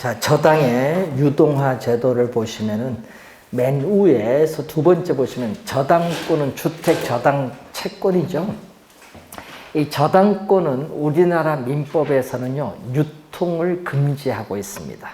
자, 저당의 유동화 제도를 보시면은 맨 위에서 두 번째 보시면 저당권은 주택 저당 채권이죠. 이 저당권은 우리나라 민법에서는요, 유통을 금지하고 있습니다.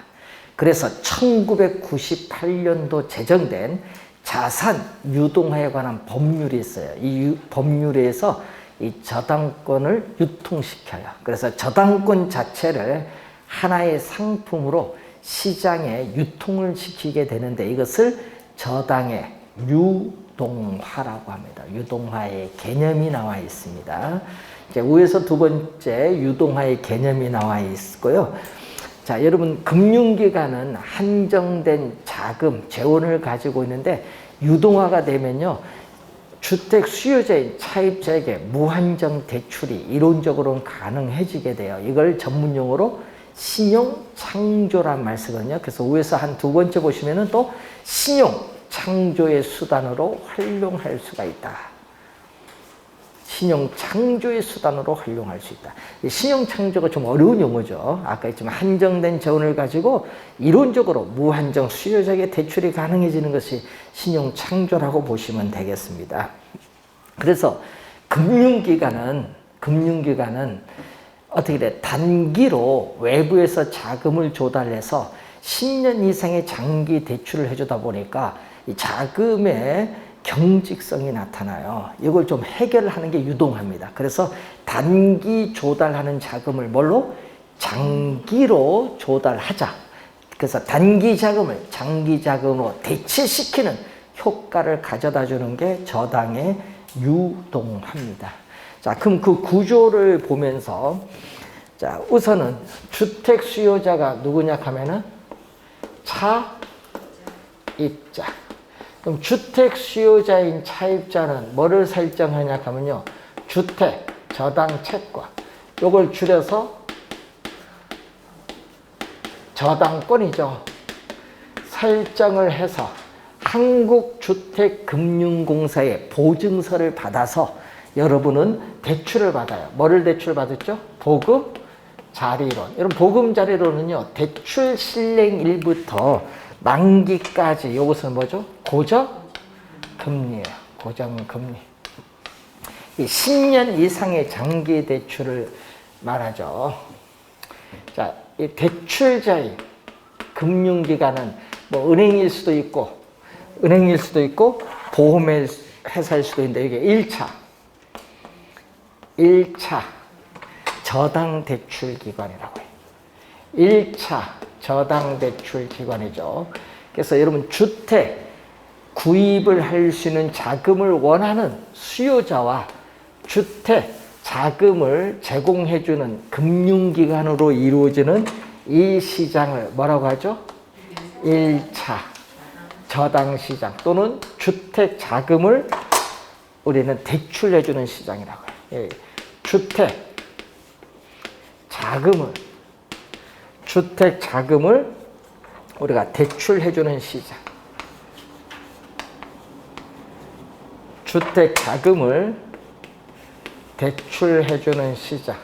그래서 1998년도 제정된 자산 유동화에 관한 법률이 있어요. 이 법률에서 이 저당권을 유통시켜요. 그래서 저당권 자체를 하나의 상품으로 시장에 유통을 시키게 되는데 이것을 저당의 유동화라고 합니다. 유동화의 개념이 나와 있습니다. 이제 위에서 두 번째 유동화의 개념이 나와 있고요. 자, 여러분 금융기관은 한정된 자금, 재원을 가지고 있는데 유동화가 되면요. 주택 수요자인 차입자에게 무한정 대출이 이론적으로는 가능해지게 돼요. 이걸 전문용어로 신용창조란 말 쓰거든요. 그래서 위에서 한 두 번째 보시면은 또 신용창조의 수단으로 활용할 수가 있다. 신용창조의 수단으로 활용할 수 있다. 신용창조가 좀 어려운 용어죠. 아까 했지만 한정된 재원을 가지고 이론적으로 무한정 수요자에게 대출이 가능해지는 것이 신용창조라고 보시면 되겠습니다. 그래서 금융기관은 어떻게 돼? 단기로 외부에서 자금을 조달해서 10년 이상의 장기 대출을 해주다 보니까 이 자금의 경직성이 나타나요. 이걸 좀 해결하는 게 유동화입니다. 그래서 단기 조달하는 자금을 뭘로? 장기로 조달하자. 그래서 단기 자금을 장기 자금으로 대체시키는 효과를 가져다 주는 게 저당의 유동화입니다. 자, 그럼 그 구조를 보면서 자, 우선은 주택 수요자가 누구냐 하면은 차입자. 그럼 주택 수요자인 차입자는 뭐를 설정하냐 하면요. 주택 저당 채권. 요걸 줄여서 저당권이죠. 설정을 해서 한국주택금융공사의 보증서를 받아서 여러분은 대출을 받아요. 뭐를 대출 받았죠? 보금자리론. 여러분 보금자리론은요. 대출 실행일부터 만기까지 이것은 뭐죠? 고정금리예요. 고정금리. 이 10년 이상의 장기 대출을 말하죠. 자, 이 대출자인 금융기관은 뭐 은행일 수도 있고 보험회사일 수도 있는데 이게 1차 저당대출기관이라고 해요. 1차 저당대출기관이죠. 그래서 여러분 주택 구입을 할 수 있는 자금을 원하는 수요자와 주택 자금을 제공해주는 금융기관으로 이루어지는 이 시장을 뭐라고 하죠? 1차 저당시장 또는 주택 자금을 우리는 대출해주는 시장이라고 해요. 예. 주택 자금을 우리가 대출해주는 시장. 주택 자금을 대출해주는 시장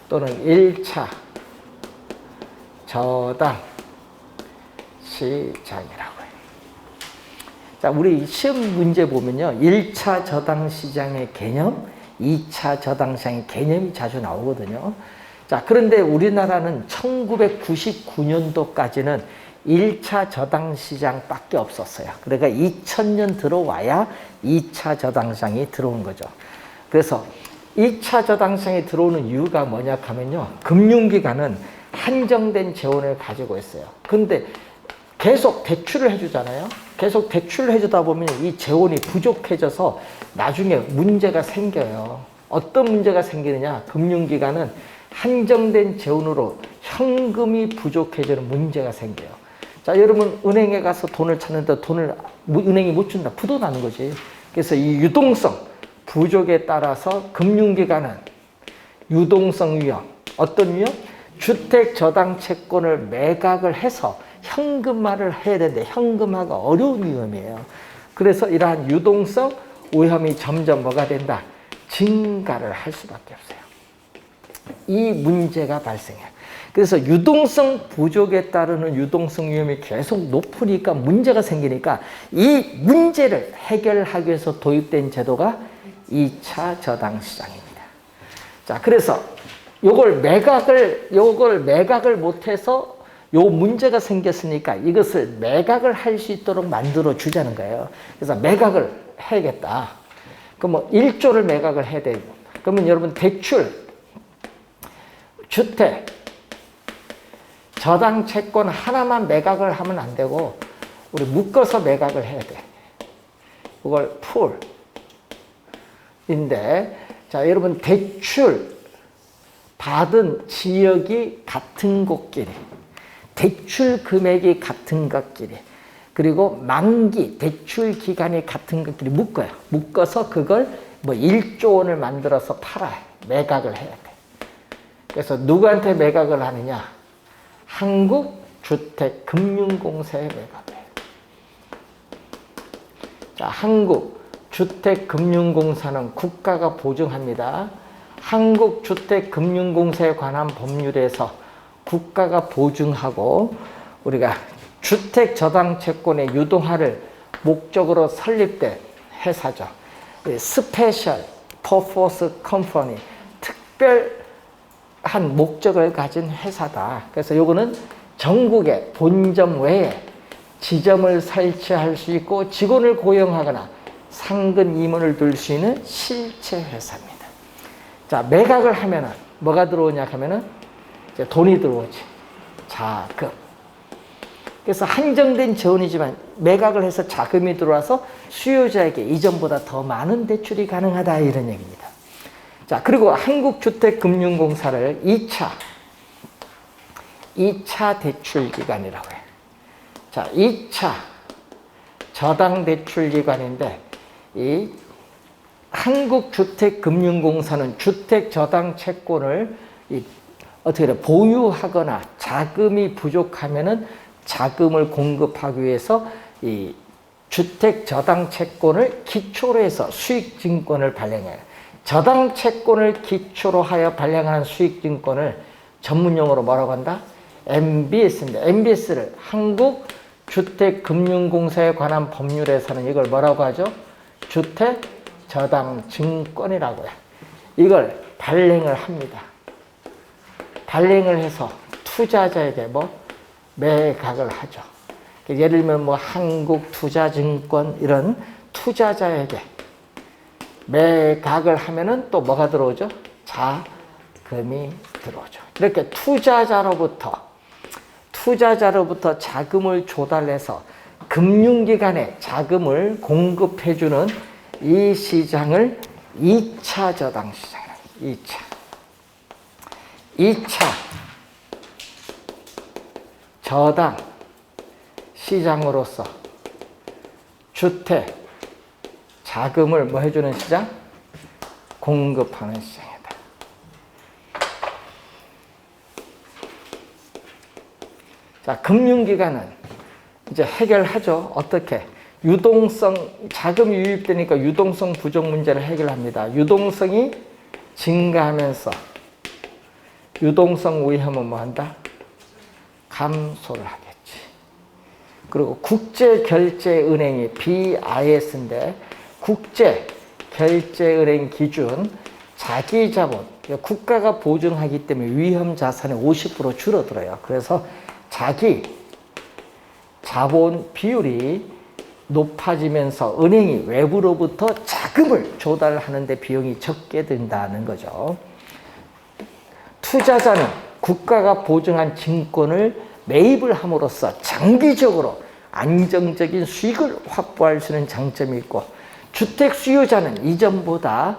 또는 1차 저당 시장이라고 해요. 자, 우리 시험 문제 보면요. 1차 저당 시장의 개념, 2차 저당 시장의 개념이 자주 나오거든요. 자, 그런데 우리나라는 1999년도까지는 1차 저당 시장밖에 없었어요. 그러니까 2000년 들어와야 2차 저당 시장이 들어온 거죠. 그래서 2차 저당 시장이 들어오는 이유가 뭐냐 하면요. 금융기관은 한정된 재원을 가지고 있어요. 근데 계속 대출을 해주잖아요. 계속 대출을 해주다 보면 이 재원이 부족해져서 나중에 문제가 생겨요. 어떤 문제가 생기느냐? 금융기관은 한정된 재원으로 현금이 부족해지는 문제가 생겨요. 자, 여러분 은행에 가서 돈을 찾는데 돈을 은행이 못 준다. 부도 나는 거지. 그래서 이 유동성 부족에 따라서 금융기관은 유동성 위험, 어떤 위험? 주택 저당 채권을 매각을 해서 현금화를 해야 되는데 현금화가 어려운 위험이에요. 그래서 이러한 유동성 위험이 점점 뭐가 된다? 증가를 할 수밖에 없어요. 이 문제가 발생해요. 그래서 유동성 부족에 따르는 유동성 위험이 계속 높으니까 문제가 생기니까 이 문제를 해결하기 위해서 도입된 제도가 2차 저당 시장입니다. 자, 그래서 요걸 매각을 못해서 요 문제가 생겼으니까 이것을 매각을 할 수 있도록 만들어 주자는 거예요. 그래서 매각을 해야겠다. 그럼 뭐 1조를 매각을 해야 되고, 그러면 여러분 대출, 주택, 저당 채권 하나만 매각을 하면 안 되고 우리 묶어서 매각을 해야 돼. 그걸 풀인데, 자, 여러분 대출 받은 지역이 같은 곳끼리, 대출 금액이 같은 것끼리, 그리고 만기, 대출 기간이 같은 것끼리 묶어요. 묶어서 그걸 뭐 1조 원을 만들어서 팔아요. 매각을 해야 돼. 그래서 누구한테 매각을 하느냐? 한국주택금융공사에 매각을 해요. 자, 한국주택금융공사는 국가가 보증합니다. 한국주택금융공사에 관한 법률에서 국가가 보증하고 우리가 주택저당채권의 유동화를 목적으로 설립된 회사죠. 스페셜 퍼포스 컴퍼니, 특별한 목적을 가진 회사다. 그래서 요거는 전국의 본점 외에 지점을 설치할 수 있고 직원을 고용하거나 상근 임원을 둘 수 있는 실체 회사입니다. 자, 매각을 하면은 뭐가 들어오냐 하면은 이제 돈이 들어오지. 자금. 그래서 한정된 재원이지만 매각을 해서 자금이 들어와서 수요자에게 이전보다 더 많은 대출이 가능하다, 이런 얘기입니다. 자, 그리고 한국주택금융공사를 2차 대출기관이라고 해요. 자, 2차 저당대출기관인데, 이 한국주택금융공사는 주택저당채권을 어떻게 돼? 보유하거나 자금이 부족하면은 자금을 공급하기 위해서 이 주택저당채권을 기초로 해서 수익증권을 발행해요. 저당채권을 기초로 하여 발행하는 수익증권을 전문용어로 뭐라고 한다? MBS입니다. MBS를 한국주택금융공사에 관한 법률에서는 이걸 뭐라고 하죠? 주택저당증권이라고 해요. 이걸 발행을 합니다. 발행을 해서 투자자에게 매각을 하죠. 예를 들면 한국투자증권 이런 투자자에게 매각을 하면은 또 뭐가 들어오죠? 자금이 들어오죠. 이렇게 투자자로부터 자금을 조달해서 금융기관에 자금을 공급해주는 이 시장을 2차 저당시장이라고. 2차 저당 시장으로서 주택 자금을 해주는 시장? 공급하는 시장이다. 자, 금융기관은 이제 해결하죠. 어떻게? 자금이 유입되니까 유동성 부족 문제를 해결합니다. 유동성이 증가하면서 유동성 위험은 뭐한다? 감소를 하겠지. 그리고 국제결제은행이 BIS인데 국제결제은행 기준 자기자본, 국가가 보증하기 때문에 위험자산의 50% 줄어들어요. 그래서 자기 자본 비율이 높아지면서 은행이 외부로부터 자금을 조달하는 데 비용이 적게 든다는 거죠. 투자자는 국가가 보증한 증권을 매입을 함으로써 장기적으로 안정적인 수익을 확보할 수 있는 장점이 있고, 주택 수요자는 이전보다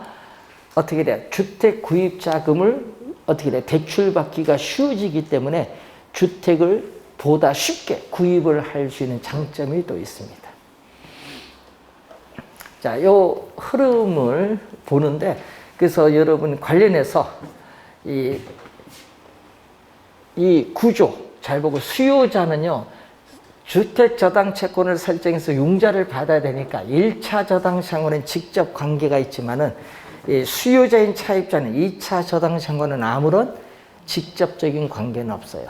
어떻게 돼? 주택 구입 자금을 어떻게 돼? 대출받기가 쉬워지기 때문에 주택을 보다 쉽게 구입을 할 수 있는 장점이 또 있습니다. 자, 요 흐름을 보는데, 그래서 여러분 관련해서 이 구조 잘 보고, 수요자는요 주택저당채권을 설정해서 융자를 받아야 되니까 1차 저당시장과는 직접 관계가 있지만은 이 수요자인 차입자는 2차 저당시장과는 아무런 직접적인 관계는 없어요.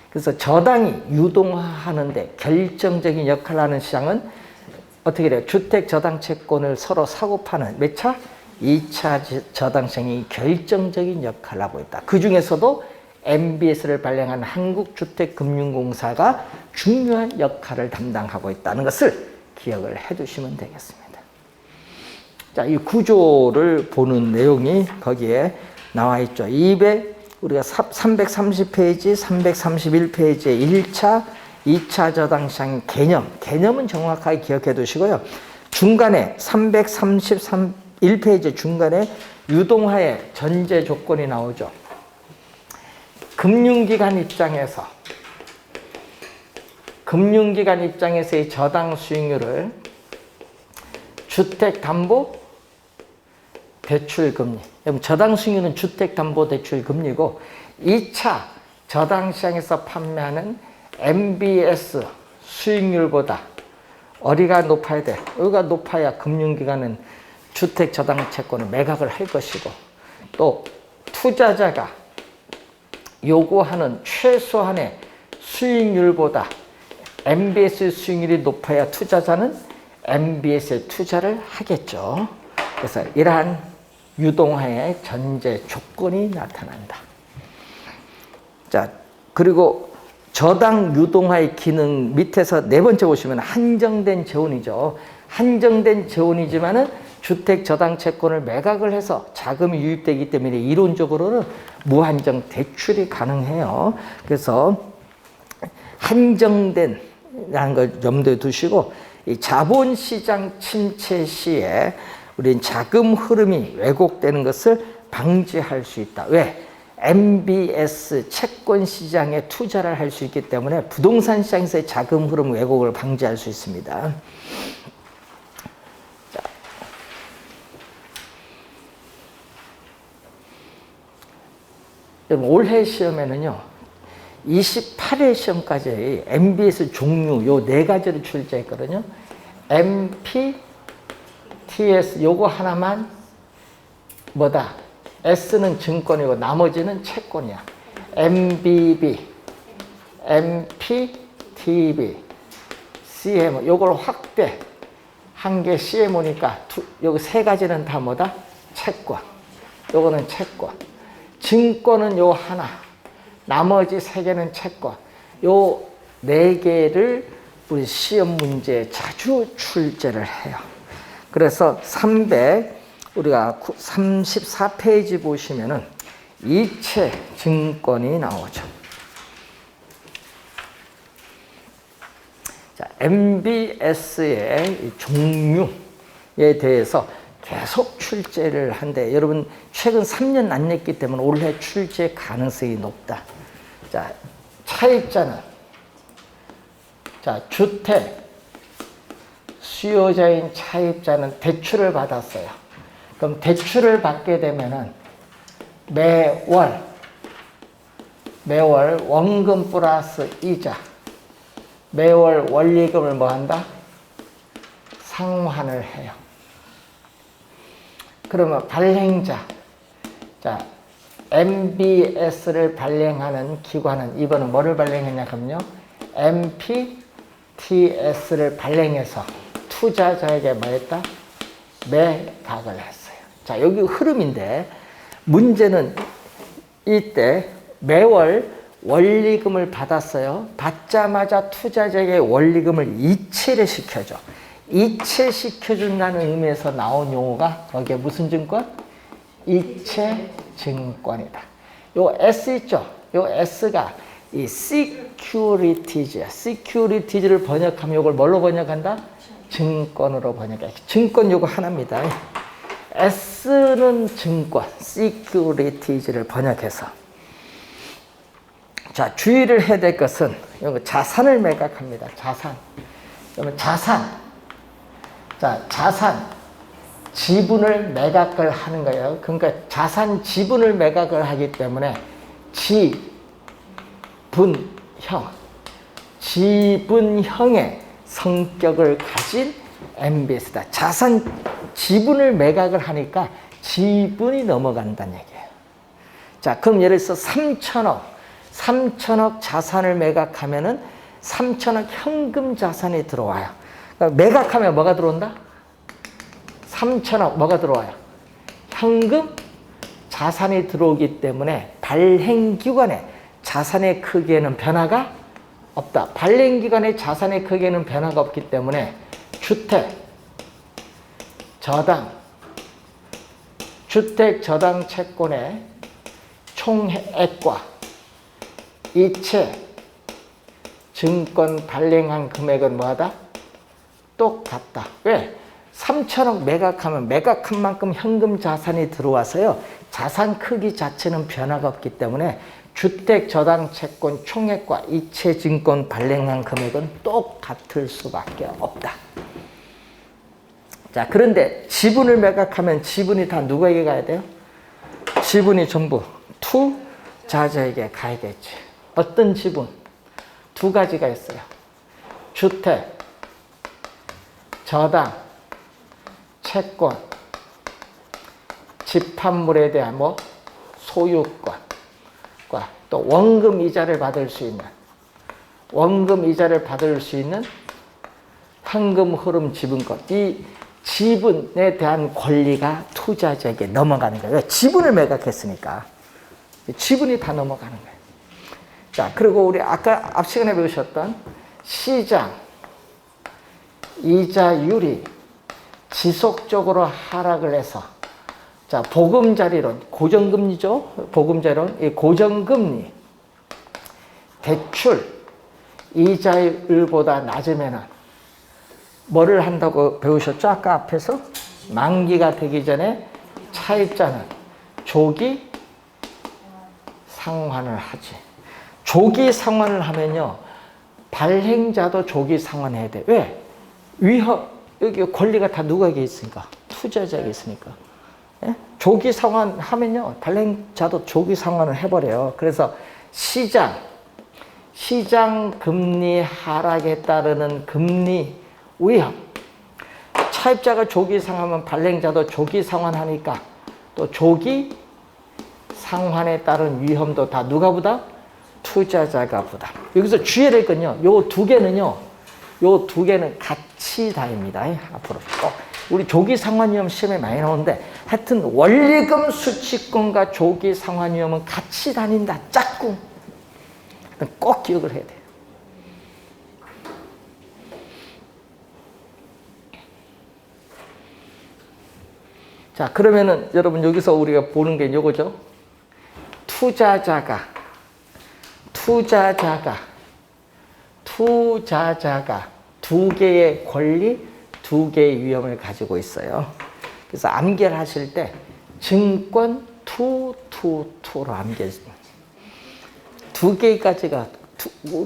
그래서 저당이 유동화하는데 결정적인 역할을 하는 시장은 어떻게 돼요? 주택 저당 채권을 서로 사고 파는 몇 차? 2차 저당 시장이 결정적인 역할을 하고 있다. 그 중에서도 MBS를 발행한 한국주택금융공사가 중요한 역할을 담당하고 있다는 것을 기억을 해 두시면 되겠습니다. 자, 이 구조를 보는 내용이 거기에 나와 있죠. 우리가 330페이지, 331페이지의 1차, 2차 저당시장 개념은 정확하게 기억해 두시고요. 중간에 331페이지 중간에 유동화의 전제 조건이 나오죠. 금융기관 입장에서의 저당 수익률을 주택담보대출금리, 저당 수익률은 주택담보대출금리고 2차 저당시장에서 판매하는 MBS 수익률보다 어디가 높아야 돼? 여기가 높아야 금융기관은 주택저당채권을 매각을 할 것이고, 또 투자자가 요구하는 최소한의 수익률보다 MBS 수익률이 높아야 투자자는 MBS에 투자를 하겠죠. 그래서 이러한 유동화의 전제 조건이 나타난다. 자, 그리고 저당 유동화의 기능 밑에서 네 번째 보시면 한정된 재원이죠. 한정된 재원이지만은 주택 저당 채권을 매각을 해서 자금이 유입되기 때문에 이론적으로는 무한정 대출이 가능해요. 그래서 한정된라는 걸 염두에 두시고, 이 자본시장 침체 시에 우리는 자금 흐름이 왜곡되는 것을 방지할 수 있다. 왜? MBS 채권 시장에 투자를 할 수 있기 때문에 부동산 시장에서의 자금 흐름 왜곡을 방지할 수 있습니다. 자, 올해 시험에는요, 28회 시험까지 MBS 종류 요 네 가지를 출제했거든요. MP, TS 요거 하나만 뭐다? S는 증권이고 나머지는 채권이야. MBB, MP, TB, CMO 요걸 확대 한 개 CMO니까 요거 세 가지는 다 뭐다? 채권. 요거는 채권. 증권은 요 하나. 나머지 세 개는 채권. 요 네 개를 우리 시험 문제에 자주 출제를 해요. 그래서 우리가 34페이지 보시면은 이체 증권이 나오죠. 자, MBS의 종류에 대해서 계속 출제를 한데, 여러분 최근 3년 안 냈기 때문에 올해 출제 가능성이 높다. 자, 차입자는 주택 수요자인 차입자는 대출을 받았어요. 그럼 대출을 받게 되면은 매월 원금 플러스 이자, 매월 원리금을 뭐 한다? 상환을 해요. 그러면 발행자, 자, MBS를 발행하는 기관은 이번은 뭐를 발행했냐 그러면요, MPTS를 발행해서 투자자에게 뭐 했다? 매각을 했어요. 자, 여기 흐름인데, 문제는 이때 매월 원리금을 받았어요. 받자마자 투자자에게 원리금을 이체를 시켜줘. 이체시켜준다는 의미에서 나온 용어가 거기에 무슨 증권? 이체증권이다. 요 S 있죠? 요 S가 이 securities야. securities를 번역하면 이걸 뭘로 번역한다? 증권으로 번역해. 증권 요거 하나입니다. S는 증권, securities를 번역해서. 자, 주의를 해야 될 것은 이거 자산을 매각합니다. 자산. 그러면 자산. 자, 자산, 지분을 매각을 하는 거예요. 그러니까 자산 지분을 매각을 하기 때문에 지분형의 성격을 가진 MBS다. 자산 지분을 매각을 하니까 지분이 넘어간다는 얘기예요. 자, 그럼 예를 들어서 3천억 자산을 매각하면은 3천억 현금 자산이 들어와요. 그러니까 매각하면 뭐가 들어온다? 3천억 뭐가 들어와요? 현금 자산이 들어오기 때문에 발행기관의 자산의 크기에는 변화가 없다. 발행기관의 자산의 크기에는 변화가 없기 때문에 주택 저당 채권의 총액과 이체 증권 발행한 금액은 뭐하다? 똑같다. 왜? 3천억 매각하면 매각한 만큼 현금 자산이 들어와서요. 자산 크기 자체는 변화가 없기 때문에 주택 저당 채권 총액과 이체 증권 발행한 금액은 똑같을 수밖에 없다. 자, 그런데 지분을 매각하면 지분이 다 누구에게 가야 돼요? 지분이 전부 투자자에게 가야겠지. 어떤 지분? 두 가지가 있어요. 주택, 저당, 채권, 집합물에 대한 소유권과 또 원금 이자를 받을 수 있는 현금 흐름 지분권. 이 지분에 대한 권리가 투자자에게 넘어가는 거예요. 지분을 매각했으니까 지분이 다 넘어가는 거예요. 자, 그리고 우리 아까 앞 시간에 배우셨던 시장 이자율이 지속적으로 하락을 해서, 자, 보금자리론, 고정금리죠. 보금자리론, 이 고정금리, 대출 이자율보다 낮으면은 뭐를 한다고 배우셨죠? 아까 앞에서 만기가 되기 전에 차입자는 조기 상환을 하지. 조기 상환을 하면요, 발행자도 조기 상환해야 돼. 왜? 여기 권리가 다 누구에게 있으니까? 투자자에게 있으니까. 예? 조기 상환하면요, 발행자도 조기 상환을 해버려요. 그래서 시장 금리 하락에 따르는 금리 위험. 차입자가 조기 상환하면 발행자도 조기 상환하니까 또 조기 상환에 따른 위험도 다 누가 부담? 투자자가 부담. 여기서 주의해야 될 건요, 요 두 개는 같이 다닙니다. 앞으로. 우리 조기 상환 위험 시험에 많이 나오는데, 하여튼 원리금 수취권과 조기 상환 위험은 같이 다닌다. 짝꿍. 꼭 기억을 해야 돼요. 자, 그러면은 여러분 여기서 우리가 보는 게 요거죠. 투자자가 두 개의 권리, 두 개의 위험을 가지고 있어요. 그래서 암기를 하실 때 증권 투로 암기해. 두 개까지가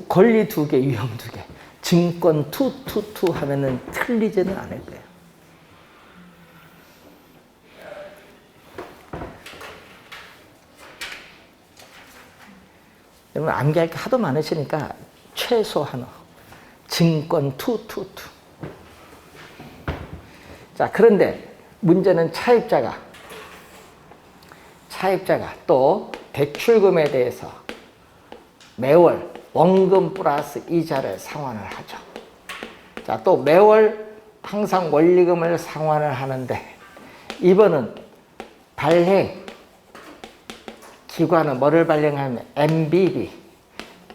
권리 두 개, 위험 두 개. 증권 투 하면은 틀리지는 않을 거예요. 여러분 암기할 게 하도 많으시니까 최소 하나. 증권 투. 자, 그런데 문제는 차입자가 또 대출금에 대해서 매월 원금 플러스 이자를 상환을 하죠. 자, 또 매월 항상 원리금을 상환을 하는데, 이번은 발행 기관은 뭐를 발행하면 MBB,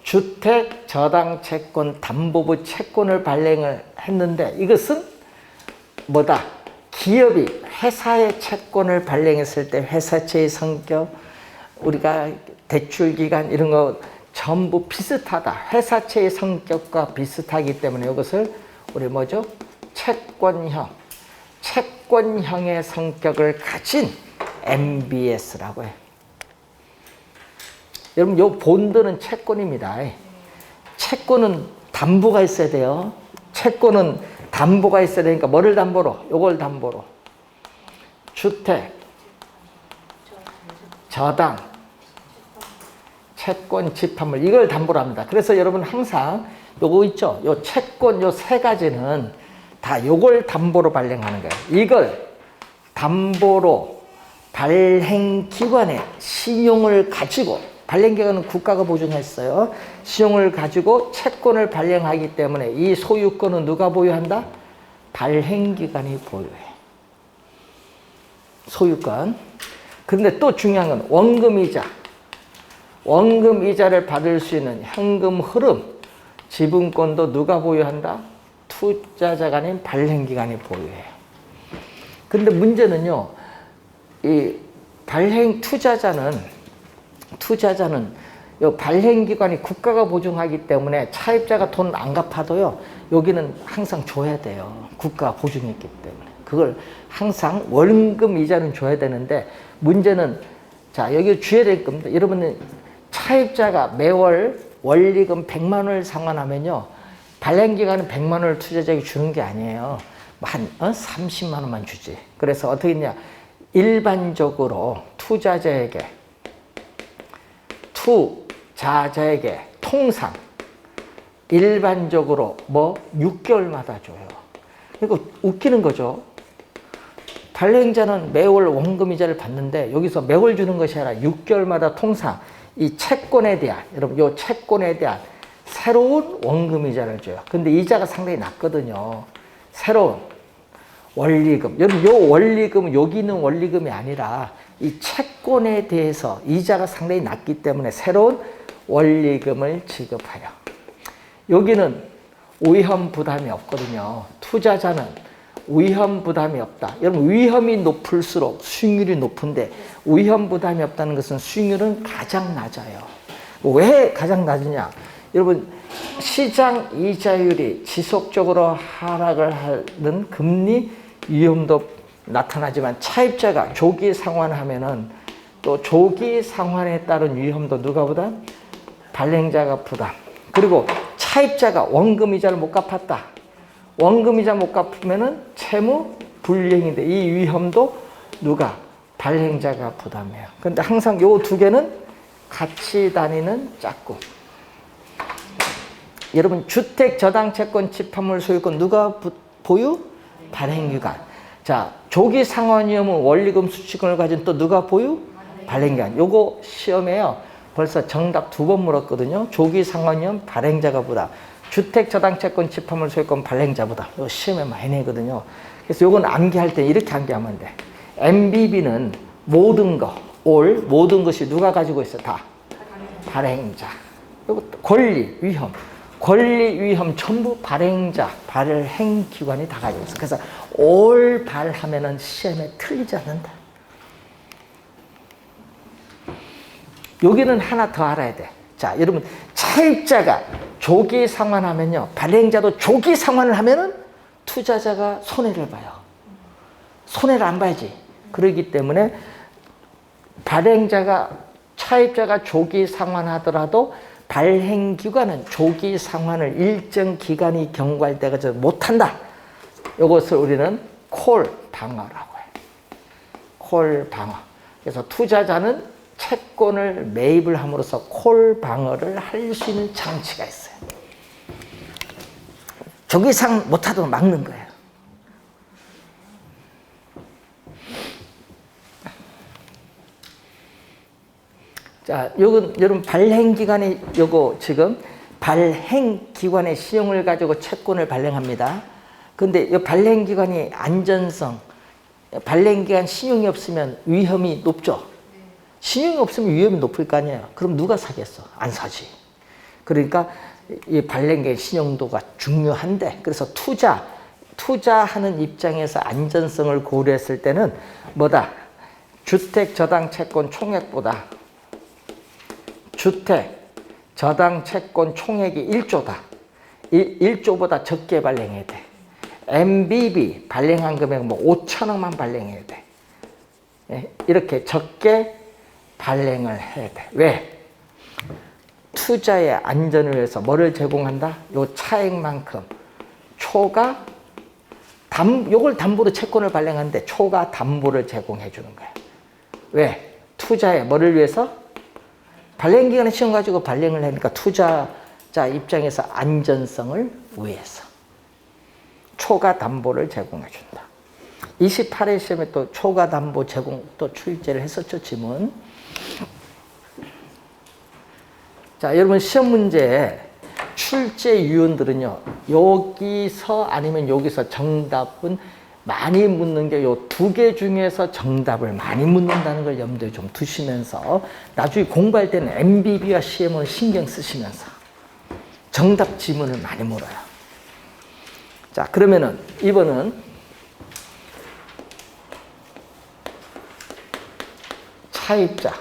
주택 저당 채권 담보부 채권을 발행을 했는데, 이것은 뭐다? 기업이 회사의 채권을 발행했을 때 회사채의 성격, 우리가 대출 기간 이런 거 전부 비슷하다. 회사채의 성격과 비슷하기 때문에 이것을 우리 뭐죠? 채권형의 성격을 가진 MBS라고 해요. 여러분, 요 본드는 채권입니다. 채권은 담보가 있어야 돼요. 채권은 담보가 있어야 되니까 뭐를 담보로? 요걸 담보로. 주택, 저당, 채권, 집합물, 이걸 담보로 합니다. 그래서 여러분 항상 요거 있죠? 요 채권 요 세 가지는 다 요걸 담보로 발행하는 거예요. 이걸 담보로 발행기관의 신용을 가지고, 발행기관은 국가가 보증했어요. 신용을 가지고 채권을 발행하기 때문에 이 소유권은 누가 보유한다? 발행기관이 보유해. 소유권. 그런데 또 중요한 건 원금이자. 원금이자를 받을 수 있는 현금 흐름, 지분권도 누가 보유한다? 투자자가 아닌 발행기관이 보유해요. 그런데 문제는요, 이 발행 투자자는 이 발행기관이 국가가 보증하기 때문에 차입자가 돈 안 갚아도요, 여기는 항상 줘야 돼요. 국가가 보증했기 때문에. 그걸 항상 원금 이자는 줘야 되는데, 문제는, 자, 여기 줘야 될 겁니다. 여러분은 차입자가 매월 원리금 100만 원을 상환하면요, 발행기관은 100만 원을 투자자에게 주는 게 아니에요. 한 30만 원만 주지. 그래서 어떻게 했냐, 일반적으로 투자자에게 통상 일반적으로 6개월마다 줘요. 그러니까 웃기는 거죠. 발행자는 매월 원금이자를 받는데 여기서 매월 주는 것이 아니라 6개월마다 통상 이 채권에 대한, 여러분 이 채권에 대한 새로운 원금이자를 줘요. 근데 이자가 상당히 낮거든요. 새로운 원리금. 여러분 이 원리금은 여기 있는 원리금이 아니라 이 채권에 대해서 이자가 상당히 낮기 때문에 새로운 원리금을 지급하여. 여기는 위험 부담이 없거든요. 투자자는 위험 부담이 없다. 여러분 위험이 높을수록 수익률이 높은데 위험 부담이 없다는 것은 수익률은 가장 낮아요. 왜 가장 낮으냐? 여러분 시장 이자율이 지속적으로 하락을 하는 금리 위험도 나타나지만 차입자가 조기 상환하면은 또 조기 상환에 따른 위험도 누가 부담? 발행자가 부담. 그리고 차입자가 원금이자를 못 갚았다. 원금이자 못 갚으면은 채무 불이행인데 이 위험도 누가? 발행자가 부담해요. 그런데 항상 요 두 개는 같이 다니는 짝꿍. 여러분 주택 저당 채권 집합물 소유권 누가 보유? 발행기관. 자, 조기 상환 위험은 원리금 수취권을 가진 또 누가 보유? 발행기관. 요거 시험에요. 벌써 정답 2번 물었거든요. 조기 상환 위험 발행자가 부담. 주택 저당 채권 집합물 소유권 발행자보다. 이거 시험에 많이 내거든요. 그래서 요건 암기할 때 이렇게 암기하면 돼. MBB는 모든 것이 누가 가지고 있어? 다. 발행자. 요거 권리, 위험. 권리, 위험 전부 발행자, 발행기관이 다 가지고 있어. 그래서 올 발하면은 시험에 틀리지 않는다. 여기는 하나 더 알아야 돼. 자, 여러분 차입자가 조기 상환하면요, 발행자도 조기 상환을 하면은 투자자가 손해를 봐요. 손해를 안 봐야지. 그러기 때문에 차입자가 조기 상환하더라도 발행기관은 조기 상환을 일정 기간이 경과할 때까지 못한다. 이것을 우리는 콜 방어라고 해요. 콜 방어. 그래서 투자자는 채권을 매입을 함으로써 콜 방어를 할 수 있는 장치가 있어요. 조기 상환 못하도록 막는 거예요. 자, 요건 여러분 발행기관이 요거 지금 발행기관의 신용을 가지고 채권을 발행합니다. 근데 이 발행기관이 안전성, 발행기관 신용이 없으면 위험이 높죠. 신용이 없으면 위험이 높을 거 아니에요. 그럼 누가 사겠어? 안 사지. 그러니까 이 발행기관 신용도가 중요한데, 그래서 투자하는 입장에서 안전성을 고려했을 때는 뭐다? 주택 저당 채권 총액보다 주택 저당 채권 총액이 1조다. 1조보다 적게 발행해야 돼. MBB 발행한 금액은 5천억만 발행해야 돼. 이렇게 적게 발행을 해야 돼. 왜? 투자의 안전을 위해서 뭐를 제공한다? 요 차액만큼 요걸 담보로 채권을 발행하는데 초과 담보를 제공해 주는 거야. 왜? 투자의 뭐를 위해서? 발행기관의 시험 가지고 발행을 하니까 투자자 입장에서 안전성을 위해서 초과 담보를 제공해 준다. 28회 시험에 또 초과 담보 제공 또 출제를 했었죠, 지문. 자, 여러분 시험 문제 출제 유형들은요, 여기서 아니면 여기서 정답은 많이 묻는 게 요 두 개 중에서 정답을 많이 묻는다는 걸 염두에 좀 두시면서 나중에 공부할 때는 MBB와 CM을 신경 쓰시면서 정답 지문을 많이 물어요. 자, 그러면은 이번은 차입자,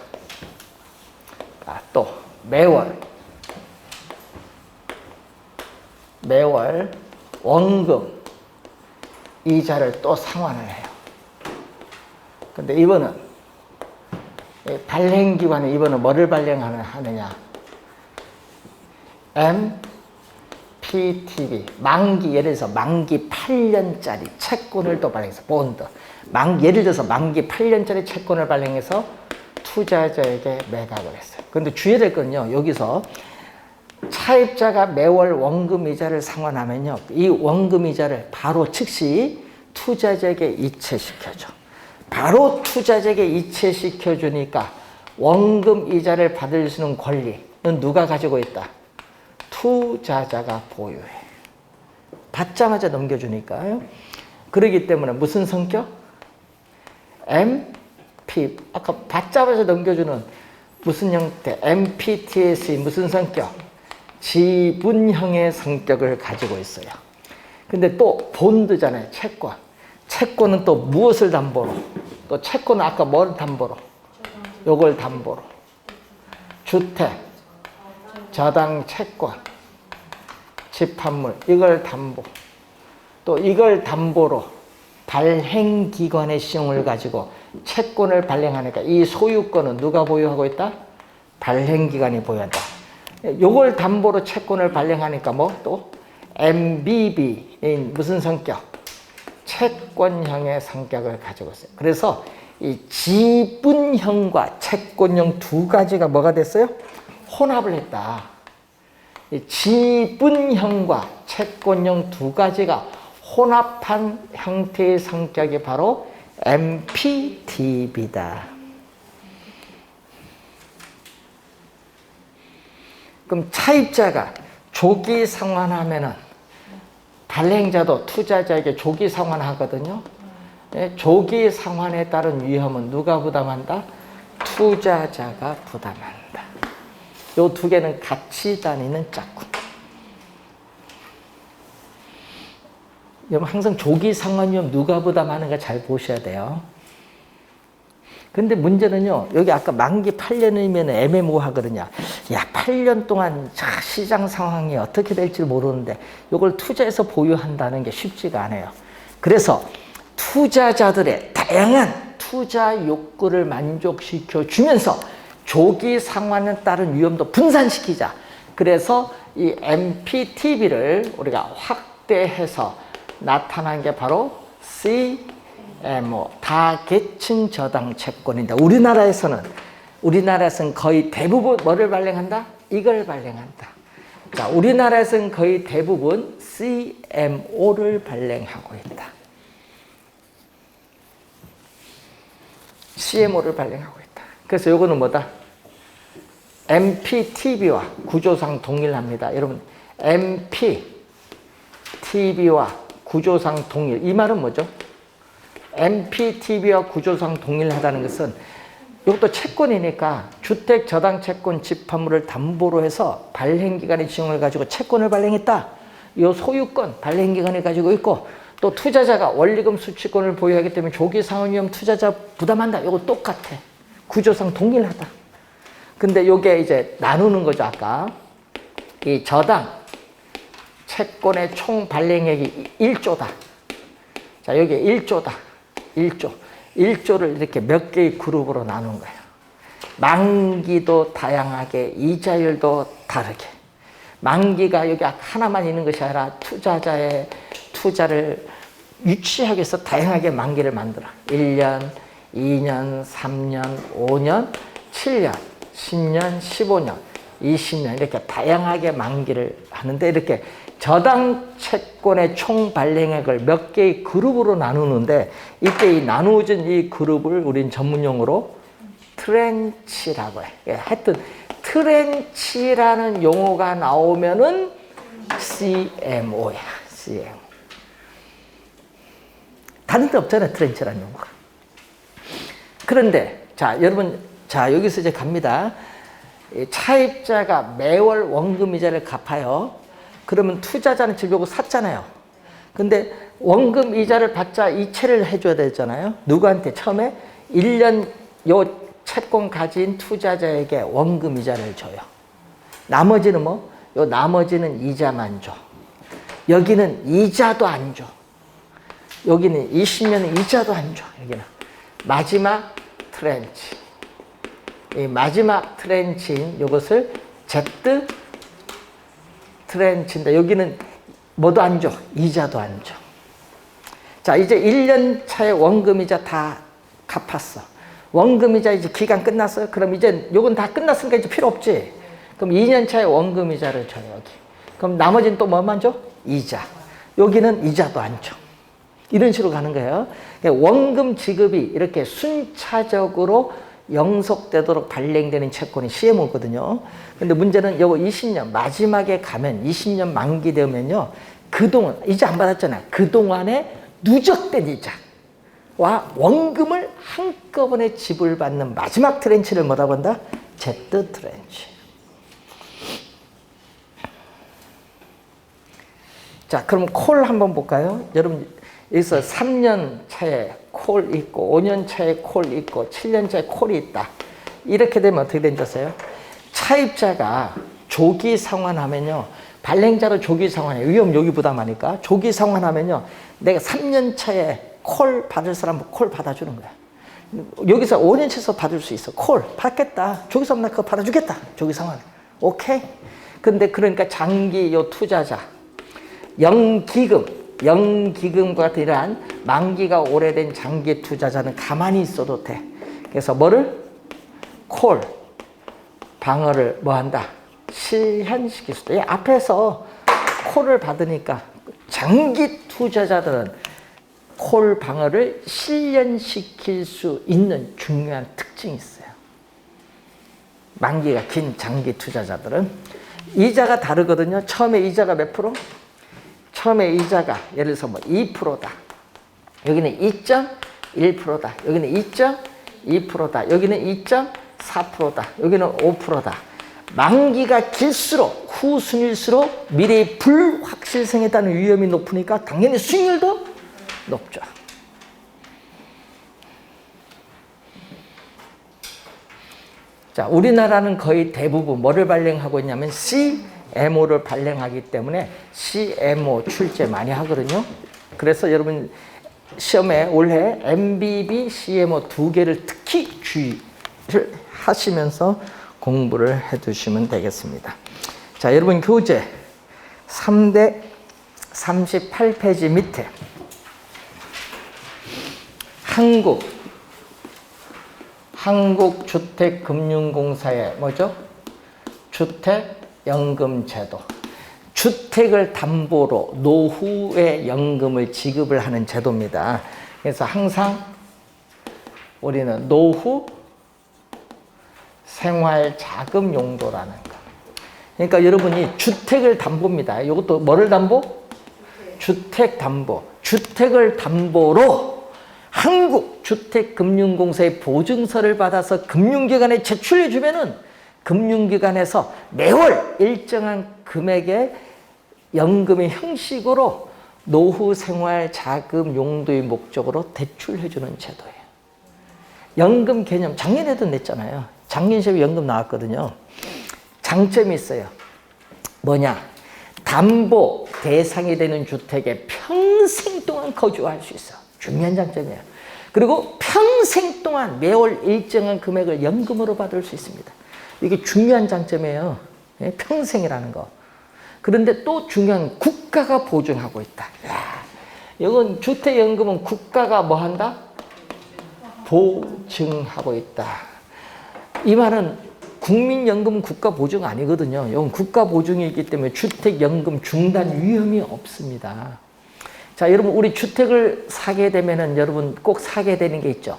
또 매월 원금 이자를 또 상환을 해요. 근데 이번은 발행기관에 이번은 뭐를 발행하느냐? MPTB, 만기, 예를 들어서 만기 8년짜리 채권을 또 발행해서 본드, 예를 들어서 만기 8년짜리 채권을 발행해서 투자자에게 매각을 했어요. 그런데 주의해야 될 건요, 여기서 차입자가 매월 원금 이자를 상환하면요, 이 원금 이자를 바로 즉시 투자자에게 이체시켜줘. 바로 투자자에게 이체시켜주니까 원금 이자를 받을 수 있는 권리는 누가 가지고 있다? 투자자가 보유해. 받자마자 넘겨주니까요. 그렇기 때문에 무슨 성격? MP, 아까 받자마자 넘겨주는 무슨 형태? MPTS의 무슨 성격? 지분형의 성격을 가지고 있어요. 근데 또 본드잖아요, 채권. 채권은 또 무엇을 담보로? 또 채권은 아까 뭘 담보로? 요걸 담보로. 주택, 저당 채권, 집합물, 이걸 담보. 또 이걸 담보로 발행기관의 시용을 가지고 채권을 발행하니까 이 소유권은 누가 보유하고 있다? 발행기관이 보유한다. 요걸 담보로 채권을 발행하니까 뭐 또 MBB인 무슨 성격? 채권형의 성격을 가지고 있어요. 그래서 이 지분형과 채권형 두 가지가 뭐가 됐어요? 혼합을 했다. 이 지분형과 채권형 두 가지가 혼합한 형태의 성격이 바로 MPTB다. 그럼 차입자가 조기 상환하면은 발행자도 투자자에게 조기 상환하거든요. 조기 상환에 따른 위험은 누가 부담한다? 투자자가 부담한다. 요 두 개는 같이 다니는 짝꿍. 여러분 항상 조기 상환 위험 누가 부담하는가 잘 보셔야 돼요. 근데 문제는요, 여기 아까 만기 8년이면 애매모호하거든요. 야, 8년 동안 시장 상황이 어떻게 될지 모르는데 이걸 투자해서 보유한다는 게 쉽지가 않아요. 그래서 투자자들의 다양한 투자 욕구를 만족시켜 주면서 조기 상환에 따른 위험도 분산시키자. 그래서 이 MPTB를 우리가 확대해서 나타난 게 바로 CMO, 다계층 저당 채권인데 우리나라에서는 거의 대부분 뭐를 발행한다? 이걸 발행한다. 자, 우리나라에서는 거의 대부분 CMO를 발행하고 있다. CMO를 발행하고 있다. 그래서 요거는 뭐다? MPTB와 구조상 동일합니다. 여러분, MPTB와 구조상 동일. 이 말은 뭐죠? MPTB와 구조상 동일하다는 것은 이것도 채권이니까 주택, 저당 채권, 집합물을 담보로 해서 발행기관의 지용을 가지고 채권을 발행했다. 이 소유권 발행기관이 가지고 있고 또 투자자가 원리금 수취권을 보유하기 때문에 조기 상환 위험 투자자 부담한다. 이거 똑같아. 구조상 동일하다. 근데 이게 이제 나누는 거죠. 아까 이 저당 채권의 총 발행액이 1조다. 자, 여기 1조다. 1조를 이렇게 몇 개의 그룹으로 나눈 거예요. 만기도 다양하게, 이자율도 다르게. 만기가 여기 하나만 있는 것이 아니라 투자자의 투자를 유치하기 위해서 다양하게 만기를 만들어. 1년, 2년, 3년, 5년, 7년, 10년, 15년, 20년 이렇게 다양하게 만기를 하는데 이렇게 저당 채권의 총 발행액을 몇 개의 그룹으로 나누는데 이때 이 나누어진 이 그룹을 우린 전문용어로 트렌치라고 해. 하여튼 트렌치라는 용어가 나오면은 CMO야. CMO. 다른 데 없잖아요. 트렌치라는 용어가. 그런데 자 여러분 자 여기서 이제 갑니다. 차입자가 매월 원금이자를 갚아요. 그러면 투자자는 지금 요거 샀잖아요. 근데 원금 이자를 받자 이체를 해줘야 되잖아요. 누구한테? 처음에 1년 요 채권 가진 투자자에게 원금 이자를 줘요. 나머지는 뭐? 요 나머지는 이자만 줘. 여기는 이자도 안 줘. 여기는 20년은 이자도 안 줘. 여기는 마지막 트렌치. 이 마지막 트렌치인 요것을 Z 트렌치인데 여기는 뭐도 안 줘. 이자도 안 줘. 자, 이제 1년 차에 원금이자 다 갚았어. 원금이자 이제 기간 끝났어요. 그럼 이제 요건 다 끝났으니까 이제 필요 없지. 그럼 2년 차에 원금이자를 줘, 여기. 그럼 나머지는 또 뭐만 줘? 이자. 여기는 이자도 안 줘. 이런 식으로 가는 거예요. 원금 지급이 이렇게 순차적으로 영속되도록 발행되는 채권이 CMO거든요. 근데 문제는 요거 20년 마지막에 가면 20년 만기 되면요. 그동안 이자 안 받았잖아요. 그동안에 누적된 이자와 원금을 한꺼번에 지불받는 마지막 트렌치를 뭐라고 한다? Z 트렌치. 자, 그럼 콜 한번 볼까요? 여러분 여기서 3년 차에 콜 있고 5년 차에 콜 있고 7년 차에 콜이 있다. 이렇게 되면 어떻게 된지 아세요? 차입자가 조기 상환하면요. 발행자로 조기 상환해. 위험 요기 부담하니까 조기 상환하면요. 내가 3년 차에 콜 받을 사람 콜 받아주는 거야. 여기서 5년 차에서 받을 수 있어. 콜 받겠다. 조기 상환 나 그거 받아주겠다. 조기 상환. 오케이. 근데 그러니까 장기 요 투자자 영기금과 같은 이러한 만기가 오래된 장기 투자자는 가만히 있어도 돼. 그래서 뭐를? 콜, 방어를 뭐 한다? 실현시킬 수도. 앞에서 콜을 받으니까 장기 투자자들은 콜 방어를 실현시킬 수 있는 중요한 특징이 있어요. 만기가 긴 장기 투자자들은. 이자가 다르거든요. 처음에 이자가 몇 프로? 처음에 이자가 예를 들어서 뭐 2%다. 여기는 2.1%다. 여기는 2.2%다. 여기는 2.4%다. 여기는 5%다. 만기가 길수록 후순일수록 미래의 불확실성에 따른 위험이 높으니까 당연히 수익률도 높죠. 자, 우리나라는 거의 대부분 뭐를 발행하고 있냐면 CMO를 발행하기 때문에 CMO 출제 많이 하거든요. 그래서 여러분 시험에 올해 MBB, CMO 두 개를 특히 주의를 하시면서 공부를 해두시면 되겠습니다. 자, 여러분 교재 3대 38페이지 밑에 한국주택금융공사의 뭐죠? 주택연금제도. 주택을 담보로 노후에 연금을 지급을 하는 제도입니다. 그래서 항상 우리는 노후 생활자금 용도라는 거. 그러니까 여러분이 주택을 담보입니다. 이것도 뭐를 담보? 주택 담보. 주택을 담보로 한국주택금융공사의 보증서를 받아서 금융기관에 제출해 주면은 금융기관에서 매월 일정한 금액의 연금의 형식으로 노후 생활 자금 용도의 목적으로 대출해 주는 제도예요. 연금 개념 작년에도 냈잖아요. 작년 시험에 연금 나왔거든요. 장점이 있어요. 뭐냐? 담보 대상이 되는 주택에 평생 동안 거주할 수 있어. 중요한 장점이에요. 그리고 평생 동안 매월 일정한 금액을 연금으로 받을 수 있습니다. 이게 중요한 장점이에요. 평생이라는 거. 그런데 또 중요한 국가가 보증하고 있다. 야, 이건 주택연금은 국가가 뭐 한다? 보증하고 있다. 이 말은 국민연금은 국가보증 아니거든요. 이건 국가보증이기 때문에 주택연금 중단 위험이 없습니다. 자, 여러분, 우리 주택을 사게 되면은 여러분 꼭 사게 되는 게 있죠.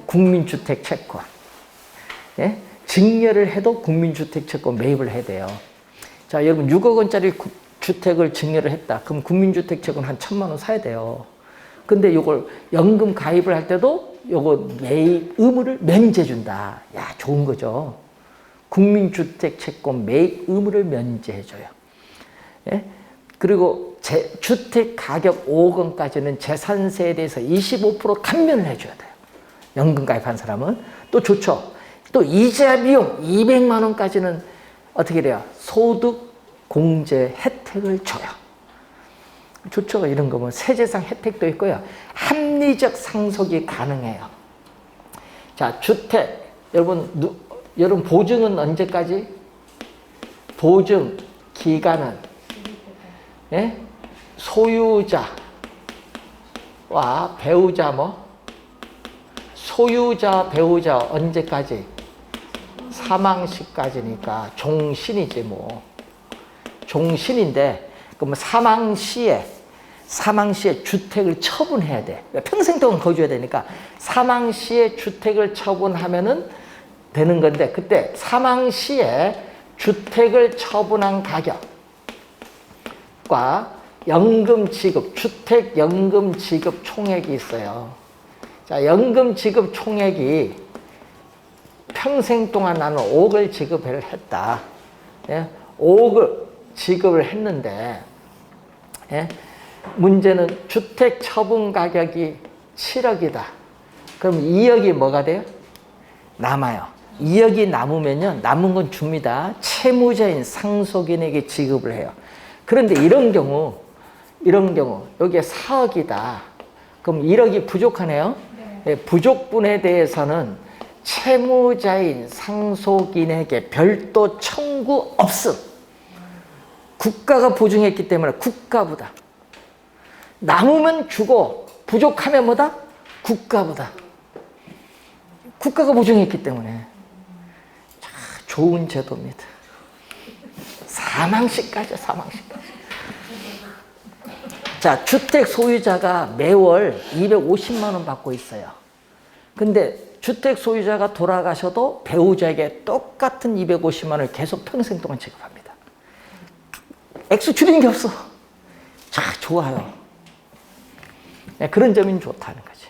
국민주택 채권. 예? 증여를 해도 국민주택 채권 매입을 해야 돼요. 자, 여러분 6억 원짜리 주택을 증여를 했다. 그럼 국민주택 채권 한 1,000만 원 사야 돼요. 근데 이걸 연금 가입을 할 때도 요거 매입 의무를 면제 준다. 야, 좋은 거죠. 국민주택 채권 매입 의무를 면제해 줘요. 예? 그리고 주택 가격 5억 원까지는 재산세에 대해서 25% 감면을 해줘야 돼요. 연금 가입한 사람은. 또 좋죠. 또 이자 비용 200만 원까지는 어떻게 돼요? 소득 공제 혜택을 줘요. 좋죠. 이런 거면 세제상 혜택도 있고요. 합리적 상속이 가능해요. 자, 주택. 여러분 보증은 언제까지? 보증 기간은 예? 소유자와 배우자 소유자 배우자 언제까지? 사망시까지니까 종신이지 뭐. 종신인데 그럼 사망 시에 주택을 처분해야 돼. 평생 동안 거주해야 되니까 사망 시에 주택을 처분하면은 되는 건데, 그때 사망 시에 주택을 처분한 가격과 연금 지급, 주택 연금 지급 총액이 있어요. 자, 연금 지급 총액이 평생 동안 나는 5억을 지급을 했다. 예? 5억을 지급을 했는데, 예? 문제는 주택 처분 가격이 7억이다. 그럼 2억이 뭐가 돼요? 남아요. 2억이 남으면요, 남은 건 줍니다. 채무자인 상속인에게 지급을 해요. 그런데 이런 경우 여기에 4억이다. 그럼 1억이 부족하네요. 네. 부족분에 대해서는 채무자인 상속인에게 별도 청구 없음. 국가가 보증했기 때문에 국가보다. 남으면 주고 부족하면 뭐다? 국가보다. 국가가 보증했기 때문에. 자, 좋은 제도입니다. 사망시까지. 자, 주택 소유자가 매월 250만 원 받고 있어요. 근데 주택 소유자가 돌아가셔도 배우자에게 똑같은 250만 원을 계속 평생 동안 지급합니다. 액수 줄이는 게 없어. 자, 좋아요. 네, 그런 점이 좋다는 거지.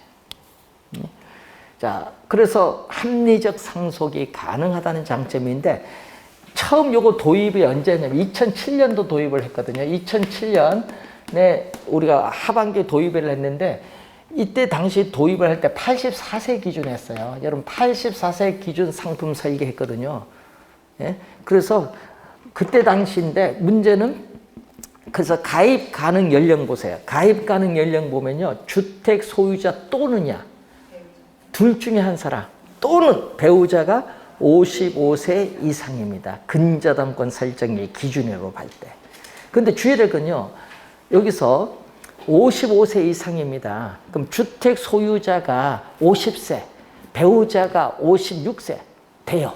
자, 그래서 합리적 상속이 가능하다는 장점인데, 처음 요거 도입이 언제냐면 2007년도 도입을 했거든요. 2007년에 우리가 하반기에 도입을 했는데, 이때 당시 도입을 할 때 84세 기준 했어요. 여러분 84세 기준 상품 설계했거든요. 예? 그래서 그때 당시인데, 문제는 그래서 가입 가능 연령 보세요. 가입 가능 연령 보면요, 주택 소유자 또는야, 둘 중에 한 사람 또는 배우자가 55세 이상입니다. 근저당권 설정의 기준으로 볼 때. 근데 주의할 건요, 여기서 55세 이상입니다. 그럼 주택 소유자가 50세, 배우자가 56세 돼요.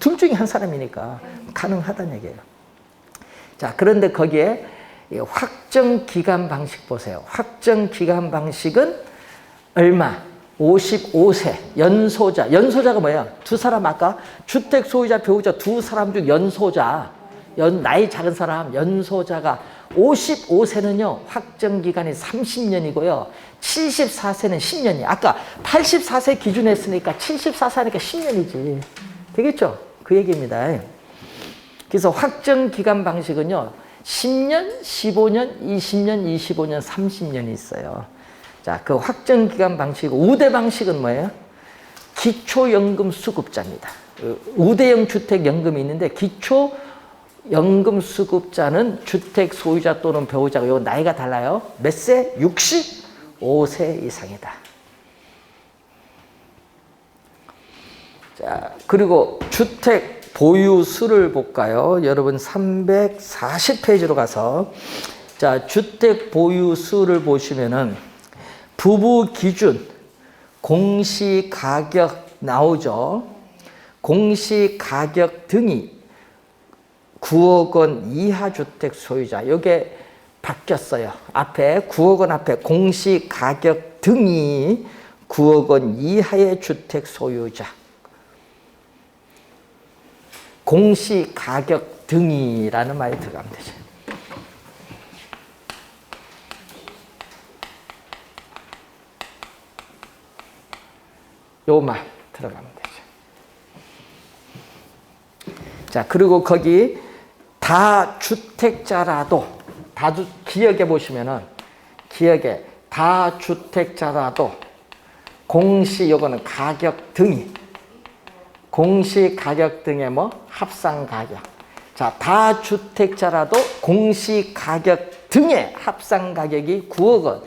둘 중에 한 사람이니까 가능하다는 얘기예요. 자, 그런데 거기에 확정 기간 방식 보세요. 확정 기간 방식은 얼마? 55세 연소자가 뭐야? 두 사람, 아까 주택 소유자 배우자 두 사람 중 연소자, 나이 작은 사람 연소자가 55세는요 확정 기간이 30년이고요 74세는 10년이에요. 아까 84세 기준 했으니까 74세니까 10년이지 되겠죠? 그 얘기입니다. 그래서 확정 기간 방식은요 10년, 15년, 20년, 25년, 30년이 있어요. 자, 그 확정 기간 방식, 우대 방식은 뭐예요? 기초연금 수급자입니다. 우대형 주택연금이 있는데, 기초연금 수급자는 주택 소유자 또는 배우자가, 요 나이가 달라요. 몇 세? 65세 이상이다. 자, 그리고 주택 보유 수를 볼까요? 여러분 340페이지로 가서, 자, 주택 보유 수를 보시면은 부부 기준 공시 가격 나오죠. 공시가격 등이 9억 원 이하 주택 소유자. 이게 바뀌었어요. 앞에 9억 원 앞에 공시가격 등이 9억 원 이하의 주택 소유자. 공시가격 등이라는 말이 들어가면 되죠. 요 말 들어가면 되죠. 자, 그리고 거기 다주택자라도 기억해 보시면은 기억에 다주택자라도 공시 요거는 가격 등이 공시 가격 등의 뭐 합산 가격. 자, 다주택자라도 공시 가격 등의 합산 가격이 9억 원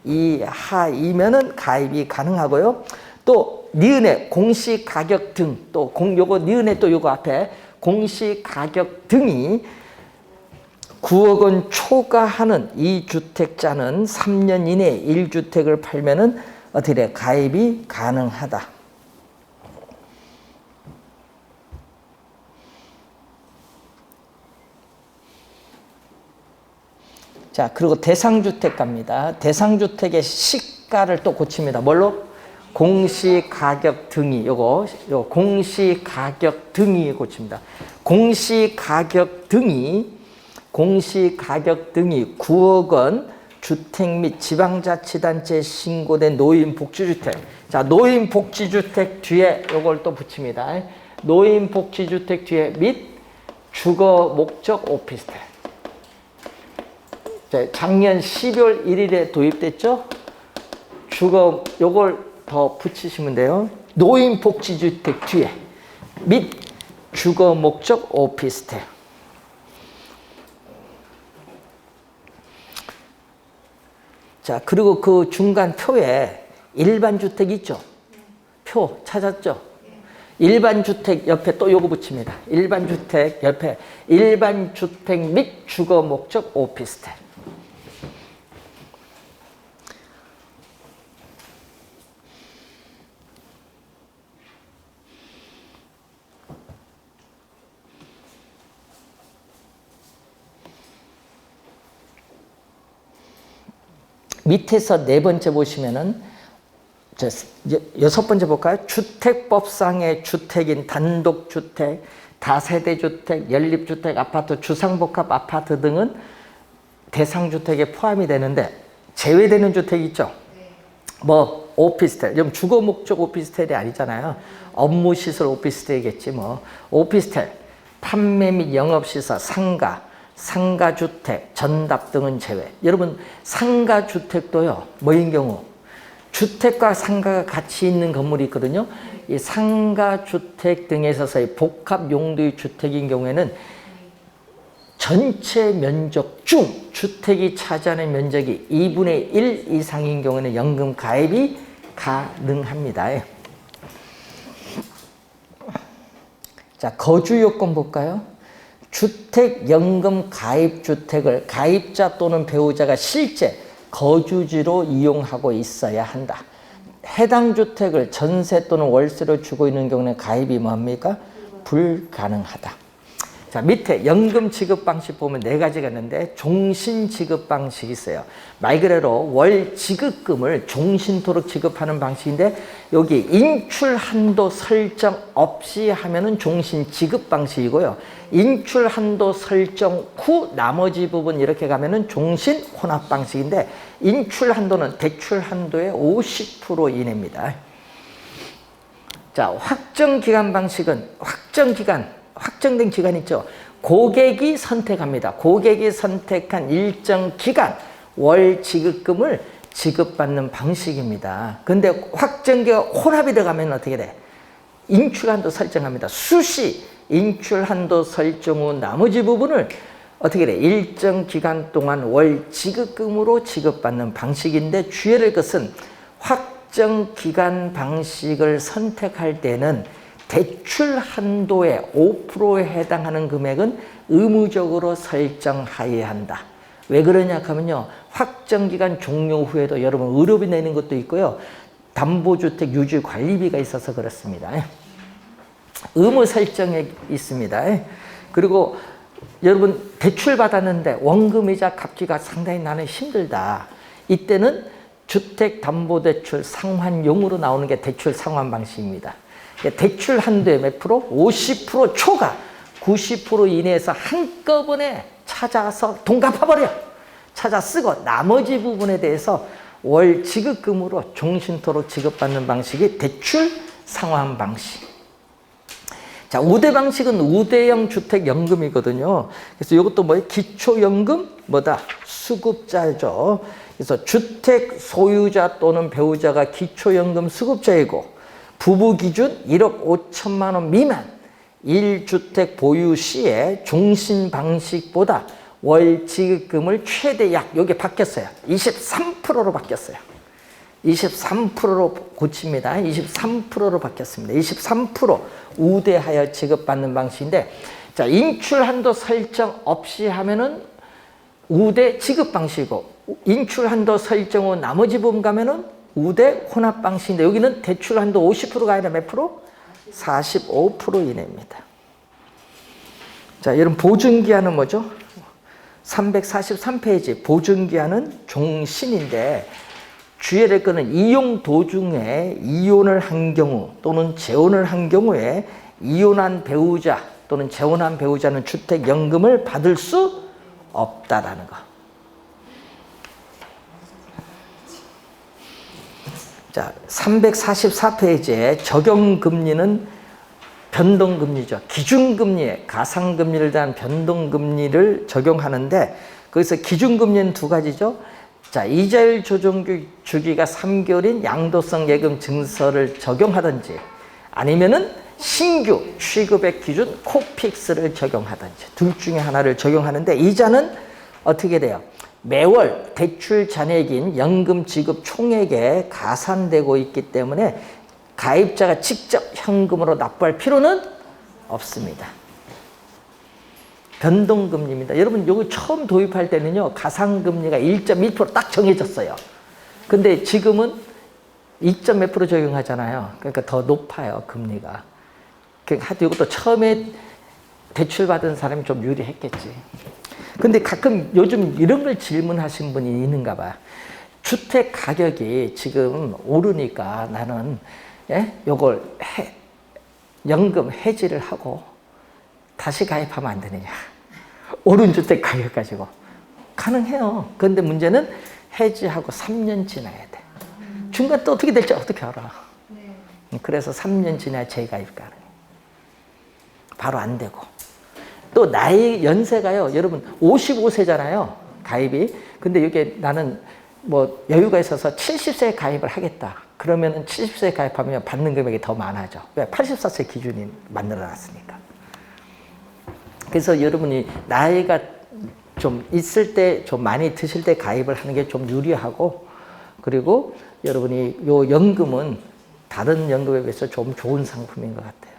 이하이면은 가입이 가능하고요. 또 니은의 공시 가격 등 또 요거 니은의 또 요거 앞에 공시 가격 등이 9억 원 초과하는 이 주택자는 3년 이내에 1주택을 팔면은 어떻게 돼? 가입이 가능하다. 자, 그리고 대상주택가입니다. 대상주택의 시가를 또 고칩니다. 뭘로? 공시가격 등이 요거 공시가격 등이 고칩니다. 공시가격 등이 9억 원 주택 및 지방자치단체에 신고된 노인복지주택. 자, 노인복지주택 뒤에 요걸 또 붙입니다. 노인복지주택 뒤에 및 주거 목적 오피스텔. 자, 작년 12월 1일에 도입됐죠? 요걸 더 붙이시면 돼요. 노인복지주택 뒤에 및 주거 목적 오피스텔. 자, 그리고 그 중간 표에 일반 주택 있죠? 표 찾았죠? 일반 주택 옆에 또 요거 붙입니다. 일반 주택 옆에 일반 주택 및 주거 목적 오피스텔. 밑에서 네 번째 보시면은 여섯 번째 볼까요? 주택법상의 주택인 단독주택, 다세대주택, 연립주택, 아파트, 주상복합 아파트 등은 대상주택에 포함이 되는데 제외되는 주택 있죠? 뭐 오피스텔, 좀 주거 목적 오피스텔이 아니잖아요. 업무시설 오피스텔이겠지 뭐. 오피스텔, 판매 및 영업시설, 상가주택, 전답 등은 제외. 여러분 상가주택도요. 뭐인 경우? 주택과 상가가 같이 있는 건물이 있거든요. 이 상가주택 등에 있어서의 복합용도의 주택인 경우에는 전체 면적 중 주택이 차지하는 면적이 2분의 1 이상인 경우에는 연금 가입이 가능합니다. 자, 거주 요건 볼까요? 주택연금 가입주택을 가입자 또는 배우자가 실제 거주지로 이용하고 있어야 한다. 해당 주택을 전세 또는 월세로 주고 있는 경우는 가입이 뭡니까? 불가능하다. 자, 밑에 연금 지급 방식 보면 네 가지가 있는데 종신 지급 방식이 있어요. 말 그대로 월 지급금을 종신토록 지급하는 방식인데 여기 인출 한도 설정 없이 하면은 종신 지급 방식이고요. 인출 한도 설정 후 나머지 부분 이렇게 가면은 종신 혼합 방식인데 인출 한도는 대출 한도의 50% 이내입니다. 자, 확정 기간 방식은 확정된 기간 있죠. 고객이 선택합니다. 고객이 선택한 일정 기간 월 지급금을 지급받는 방식입니다. 근데 확정기가 혼합이 들어가면 어떻게 돼? 인출한도 설정합니다. 수시 인출한도 설정 후 나머지 부분을 어떻게 돼? 일정 기간 동안 월 지급금으로 지급받는 방식인데 주의할 것은 확정 기간 방식을 선택할 때는 대출 한도의 5%에 해당하는 금액은 의무적으로 설정하여야 한다. 왜 그러냐 하면요. 확정기간 종료 후에도 여러분 의료비 내는 것도 있고요. 담보주택 유지관리비가 있어서 그렇습니다. 의무 설정에 있습니다. 그리고 여러분 대출 받았는데 원금이자 갚기가 상당히 나는 힘들다. 이때는 주택담보대출 상환용으로 나오는 게 대출 상환 방식입니다. 대출 한도의 몇 프로? 50% 초과 90% 이내에서 한꺼번에 찾아서 돈 갚아버려. 찾아 쓰고 나머지 부분에 대해서 월 지급금으로 종신토록 지급받는 방식이 대출 상환 방식. 자, 우대 방식은 우대형 주택연금이거든요. 그래서 이것도 뭐예요? 기초연금, 뭐다? 수급자죠. 그래서 주택 소유자 또는 배우자가 기초연금 수급자이고, 부부 기준 1억 5천만 원 미만, 1주택 보유 시에 종신 방식보다 월 지급금을 최대 약, 요게 바뀌었어요. 23%로 바뀌었어요. 23%로 고칩니다. 23%로 바뀌었습니다. 23% 우대하여 지급받는 방식인데, 자, 인출 한도 설정 없이 하면은 우대 지급 방식이고, 인출 한도 설정 후 나머지 부분 가면은 우대 혼합 방식인데, 여기는 대출 한도 50%가 아니라 몇 프로? 45% 이내입니다. 자, 여러분 보증기한은 뭐죠? 343페이지 보증기한은 종신인데, 주의할 것은 이용 도중에 이혼을 한 경우 또는 재혼을 한 경우에 이혼한 배우자 또는 재혼한 배우자는 주택연금을 받을 수 없다라는 거. 자, 344페이지에 적용금리는 변동금리죠. 기준금리에 가상금리를 대한 변동금리를 적용하는데, 거기서 기준금리는 두 가지죠. 자, 이자율 조정 주기가 3개월인 양도성 예금 증서를 적용하든지, 아니면은 신규 취급액 기준 코픽스를 적용하든지, 둘 중에 하나를 적용하는데, 이자는 어떻게 돼요? 매월 대출 잔액인 연금 지급 총액에 가산되고 있기 때문에 가입자가 직접 현금으로 납부할 필요는 없습니다. 변동금리입니다. 여러분, 요거 처음 도입할 때는요, 가상금리가 1.1% 딱 정해졌어요. 근데 지금은 2점 몇 프로 적용하잖아요. 그러니까 더 높아요, 금리가. 그러니까 하여튼 이것도 처음에 대출 받은 사람이 좀 유리했겠지. 근데 가끔 요즘 이런 걸 질문하신 분이 있는가 봐요. 주택 가격이 지금 오르니까 나는, 요걸 연금 해지를 하고 다시 가입하면 안 되느냐. 오른 주택 가격 가지고. 가능해요. 그런데 문제는 해지하고 3년 지나야 돼. 중간 또 어떻게 될지 어떻게 알아. 그래서 3년 지나야 재가입 가능해. 바로 안 되고. 또 나이 연세가요. 여러분 55세잖아요. 가입이. 근데 이게 나는 뭐 여유가 있어서 70세에 가입을 하겠다. 그러면은 70세에 가입하면 받는 금액이 더 많아져. 왜? 84세 기준이 만들어놨으니까. 그래서 여러분이 나이가 좀 있을 때, 좀 많이 드실 때 가입을 하는 게 좀 유리하고, 그리고 여러분이 요 연금은 다른 연금에 비해서 좀 좋은 상품인 것 같아요.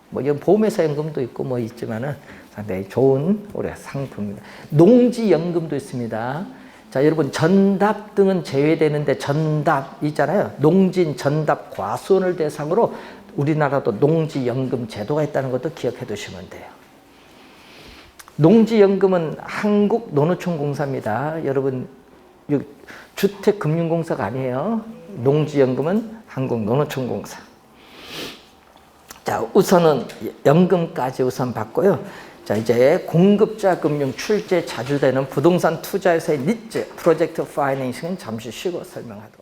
뭐 보험회사 연금도 있고 뭐 있지만은 상당히 좋은 우리 상품입니다. 농지연금도 있습니다. 자, 여러분 전답 등은 제외되는데, 전답 있잖아요. 농진, 전답, 과수원을 대상으로 우리나라도 농지연금 제도가 있다는 것도 기억해 두시면 돼요. 농지연금은 한국노노총공사입니다. 여러분 주택금융공사가 아니에요. 농지연금은 한국노노총공사. 자, 우선은 연금까지 우선 받고요. 자, 이제 공급자 금융 출제 자주 되는 부동산 투자에서의 니즈, 프로젝트 파이낸싱은 잠시 쉬고 설명하도록.